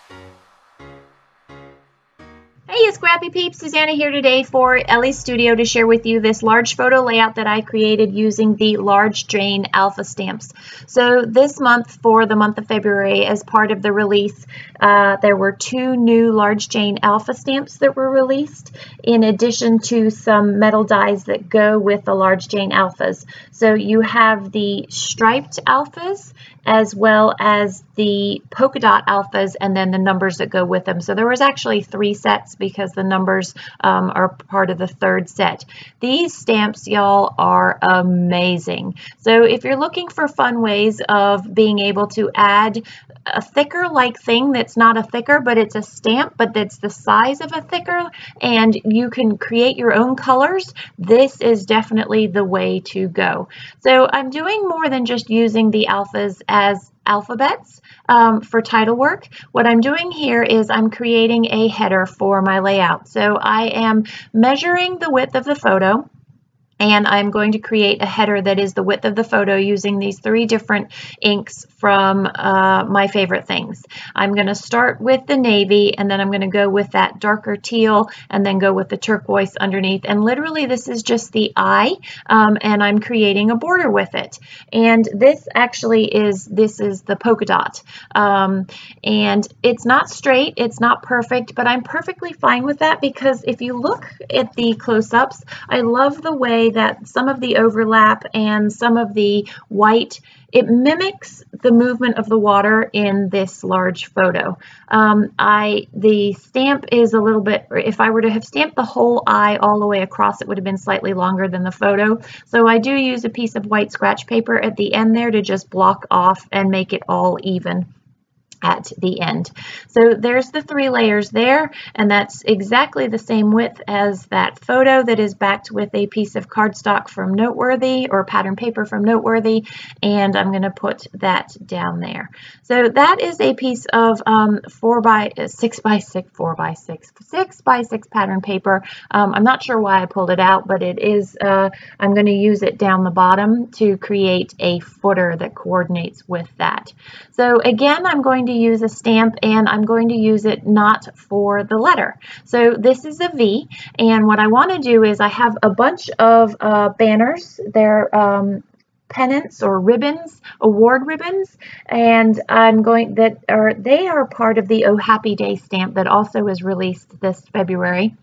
Hey, Scrappy Peeps, Suzanna here today for Elles Studio to share with you this large photo layout that I created using the large Jane alpha stamps. So this month, for the month of February, as part of the release, there were 2 new large Jane alpha stamps that were released, in addition to some metal dies that go with the large Jane alphas. So you have the striped alphas as well as the polka dot alphas, and then the numbers that go with them. So there was actually 3 sets because the numbers are part of the 3rd set. These stamps, y'all, are amazing. So if you're looking for fun ways of being able to add a thicker like thing that's not a thicker, but it's a stamp, but that's the size of a thicker, and you can create your own colors, this is definitely the way to go. So I'm doing more than just using the alphas as alphabets for title work. What I'm doing here is I'm creating a header for my layout. So I am measuring the width of the photo, and I'm going to create a header that is the width of the photo using these 3 different inks from My Favorite Things. I'm going to start with the navy, and then I'm going to go with that darker teal, and then go with the turquoise underneath. And literally this is just the eye, and I'm creating a border with it. And this actually is the polka dot. And it's not straight, it's not perfect, but I'm perfectly fine with that because if you look at the close-ups, I love the way that some of the overlap and some of the white, it mimics the movement of the water in this large photo. The stamp is a little bit, if I were to have stamped the whole eye all the way across, it would have been slightly longer than the photo. So I do use a piece of white scratch paper at the end there to just block off and make it all even at the end. So there's the 3 layers there, and that's exactly the same width as that photo that is backed with a piece of cardstock from Noteworthy, or pattern paper from Noteworthy, and I'm going to put that down there. So that is a piece of 6 by 6 pattern paper. I'm not sure why I pulled it out, but it is, I'm going to use it down the bottom to create a footer that coordinates with that. So again, I'm going to use a stamp, and I'm going to use it not for the letter. So this is a V, and what I want to do is I have a bunch of banners. They're pennants or ribbons, award ribbons, and they are part of the Oh Happy Day stamp that also is released this February.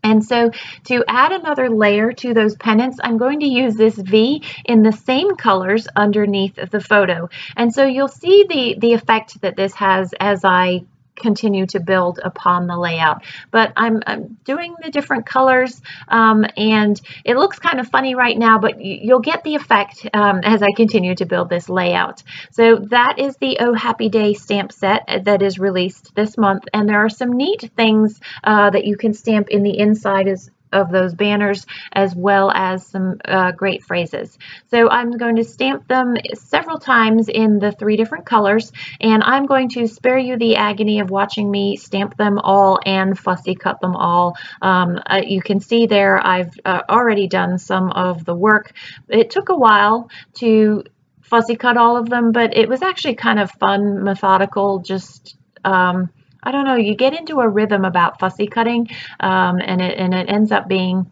And so to add another layer to those pennants, I'm going to use this V in the same colors underneath the photo. And so you'll see the effect that this has as I continue to build upon the layout. But I'm doing the different colors, and it looks kind of funny right now, but you'll get the effect as I continue to build this layout. So that is the Oh Happy Day stamp set that is released this month, and there are some neat things that you can stamp in the inside of those banners, as well as some great phrases. So I'm going to stamp them several times in the 3 different colors, and I'm going to spare you the agony of watching me stamp them all and fussy cut them all. You can see there I've already done some of the work. It took a while to fussy cut all of them, but it was actually kind of fun, methodical, just I don't know, you get into a rhythm about fussy cutting, and it ends up being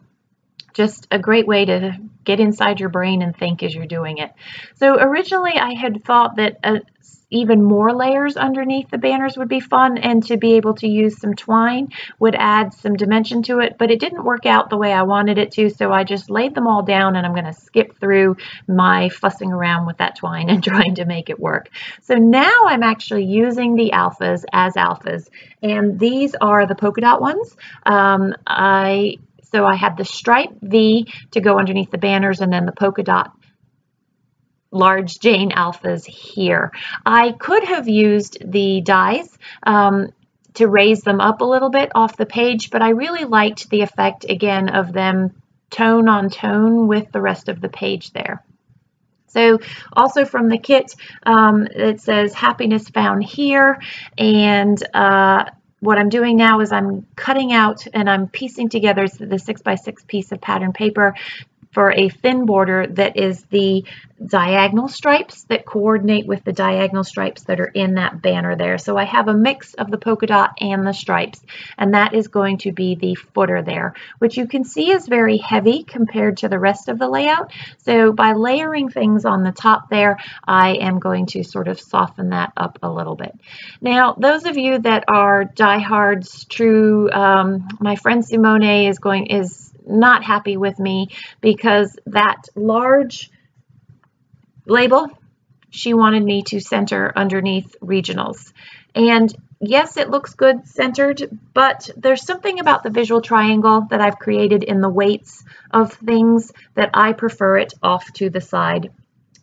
just a great way to get inside your brain and think as you're doing it. So originally I had thought that even more layers underneath the banners would be fun, and to be able to use some twine would add some dimension to it, but it didn't work out the way I wanted it to, so I just laid them all down, and I'm going to skip through my fussing around with that twine and trying to make it work. So now I'm actually using the alphas as alphas, and these are the polka dot ones. So I had the stripe V to go underneath the banners, and then the polka dot large Jane alphas here. I could have used the dies to raise them up a little bit off the page, but I really liked the effect again of them tone on tone with the rest of the page there. So also from the kit, it says happiness found here, and what I'm doing now is I'm cutting out and I'm piecing together the 6 by 6 piece of pattern paper for a thin border that is the diagonal stripes that coordinate with the diagonal stripes that are in that banner there. So I have a mix of the polka dot and the stripes, and that is going to be the footer there, which you can see is very heavy compared to the rest of the layout. So by layering things on the top there, I am going to sort of soften that up a little bit. Now, those of you that are diehards, true, my friend Simone is not happy with me because that large label, she wanted me to center underneath regionals. And yes, it looks good centered, but there's something about the visual triangle that I've created in the weights of things that I prefer it off to the side.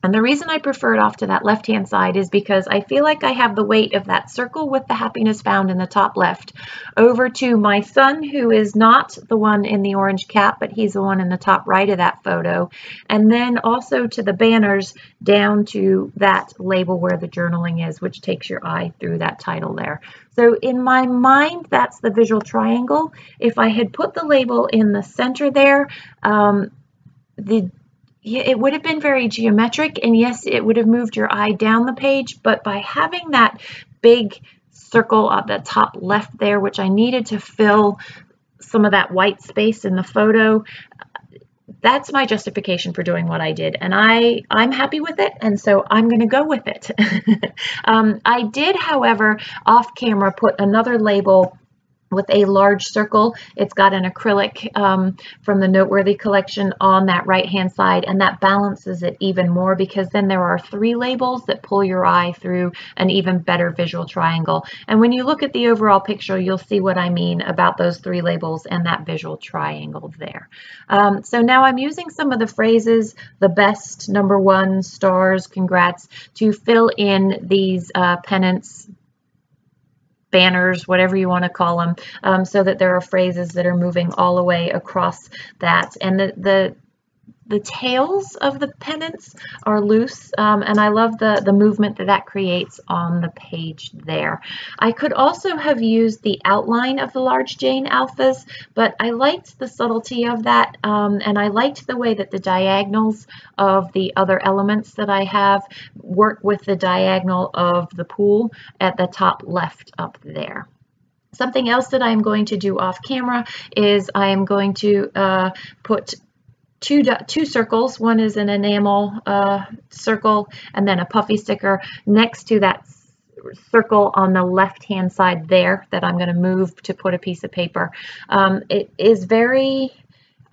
And the reason I prefer it off to that left-hand side is because I feel like I have the weight of that circle with the happiness found in the top left over to my son, who is not the one in the orange cap, but he's the one in the top right of that photo. And then also to the banners down to that label where the journaling is, which takes your eye through that title there. So in my mind, that's the visual triangle. If I had put the label in the center there, it would have been very geometric, and yes, it would have moved your eye down the page, but by having that big circle at the top left there, which I needed to fill some of that white space in the photo, that's my justification for doing what I did, and I'm happy with it, and so I'm going to go with it. I did, however, off camera put another label with a large circle. It's got an acrylic from the Noteworthy collection on that right hand side, and that balances it even more because then there are 3 labels that pull your eye through an even better visual triangle. And when you look at the overall picture, you'll see what I mean about those 3 labels and that visual triangle there. So now I'm using some of the phrases, the best, number 1, stars, congrats, to fill in these pennants, banners, whatever you want to call them, so that there are phrases that are moving all the way across that. And the tails of the pennants are loose, and I love the movement that creates on the page there. I could also have used the outline of the large Jane alphas, but I liked the subtlety of that, and I liked the way that the diagonals of the other elements that I have work with the diagonal of the pool at the top left up there. Something else that I'm going to do off camera is I am going to put two circles. One is an enamel circle and then a puffy sticker next to that circle on the left hand side there that I'm going to move to put a piece of paper. It is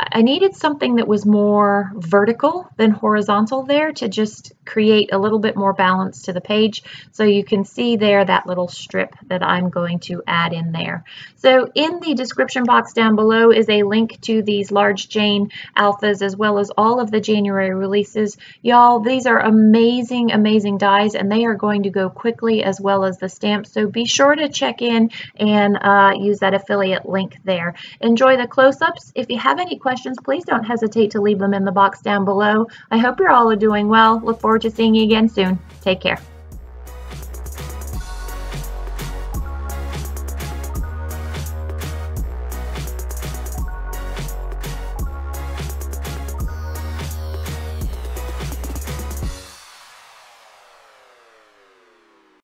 I needed something that was more vertical than horizontal there to just create a little bit more balance to the page. So you can see there that little strip that I'm going to add in there. So in the description box down below is a link to these large Jane alphas as well as all of the January releases. Y'all, these are amazing, amazing dies, and they are going to go quickly as well as the stamps. So be sure to check in and use that affiliate link there. Enjoy the close-ups. If you have any questions, please don't hesitate to leave them in the box down below. I hope you're all doing well. Look forward to seeing you again soon. Take care.